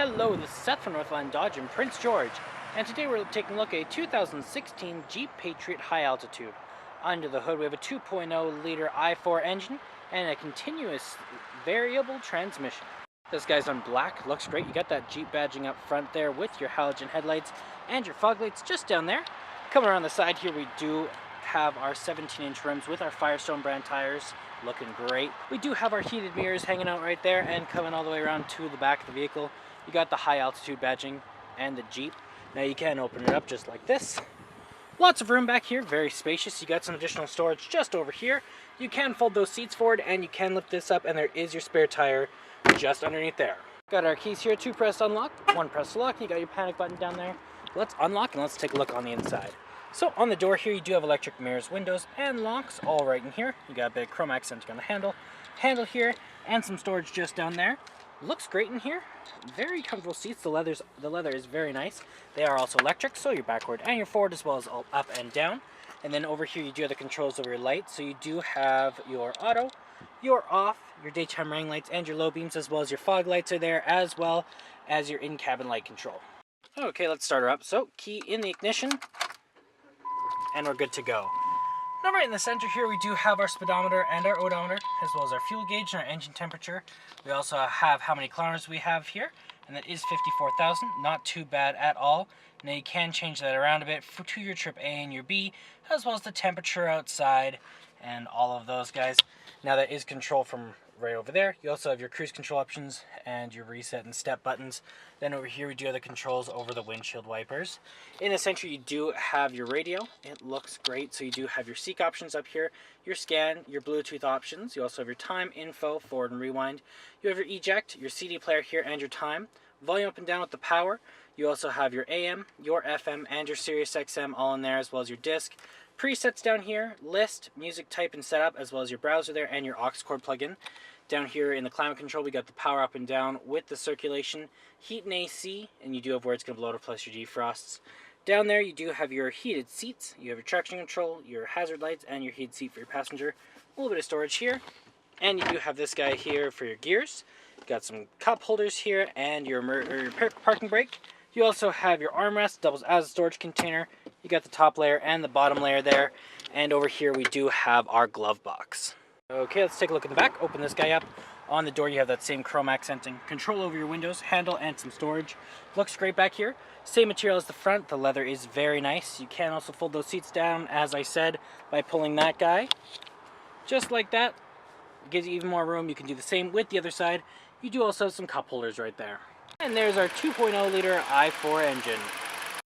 Hello, this is Seth from Northland Dodge in Prince George, and today we're taking a look at a 2016 Jeep Patriot High Altitude. Under the hood we have a 2.0 liter i4 engine and a continuous variable transmission. This guy's on black, looks great. You got that Jeep badging up front there with your halogen headlights and your fog lights just down there. Coming around the side here we do have our 17-inch rims with our Firestone brand tires, looking great. We do have our heated mirrors hanging out right there, and coming all the way around to the back of the vehicle you got the high altitude badging and the Jeep. Now you can open it up just like this. Lots of room back here, very spacious. You got some additional storage just over here. You can fold those seats forward and you can lift this up, and there is your spare tire just underneath there. Got our keys here, 2 press unlock, 1 press to lock. You got your panic button down there. Let's unlock and let's take a look on the inside. So on the door here you do have electric mirrors, windows, and locks all right in here. You got a bit of chrome accenting on the handle here, and some storage just down there. Looks great in here. Very comfortable seats. The leather is very nice. They are also electric, so you're backward and you're forward as well as all up and down. And then over here you do have the controls over your lights. So you do have your auto, your off, your daytime running lights, and your low beams, as well as your fog lights are there, as well as your in-cabin light control. Okay, let's start her up. So key in the ignition, and we're good to go. Now right in the center here we do have our speedometer and our odometer, as well as our fuel gauge and our engine temperature. We also have how many kilometers we have here, and that is 54,000. Not too bad at all. Now you can change that around a bit to your trip A and your B, as well as the temperature outside and all of those guys. Now that is control from right over there. You also have your cruise control options and your reset and step buttons. Then over here we do have the controls over the windshield wipers. In the center you do have your radio. It looks great. So you do have your seek options up here, your scan, your Bluetooth options. You also have your time, info, forward and rewind. You have your eject, your CD player here, and your time. Volume up and down with the power. You also have your AM, your FM, and your Sirius XM all in there, as well as your disc. Presets down here, list, music type and setup, as well as your browser there and your aux cord plug-in. Down here in the climate control, we got the power up and down with the circulation, heat and AC, and you do have where it's going to blow to, plus your defrosts. Down there, you do have your heated seats, you have your traction control, your hazard lights, and your heated seat for your passenger. A little bit of storage here, and you do have this guy here for your gears. You got some cup holders here and your parking brake. You also have your armrest, doubles as a storage container. You got the top layer and the bottom layer there, and over here we do have our glove box. Okay, let's take a look in the back. Open this guy up. On the door you have that same chrome accenting. Control over your windows, handle, and some storage. Looks great back here. Same material as the front. The leather is very nice. You can also fold those seats down, as I said, by pulling that guy. Just like that. It gives you even more room. You can do the same with the other side. You do also have some cup holders right there. And there's our 2.0 liter i4 engine.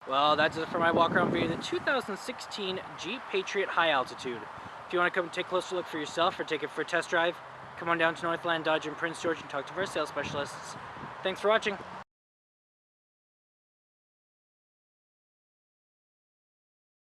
Well, that's it for my walk around video of the 2016 Jeep Patriot High Altitude. If you want to come and take a closer look for yourself or take it for a test drive, come on down to Northland Dodge in Prince George and talk to our sales specialists. Thanks for watching.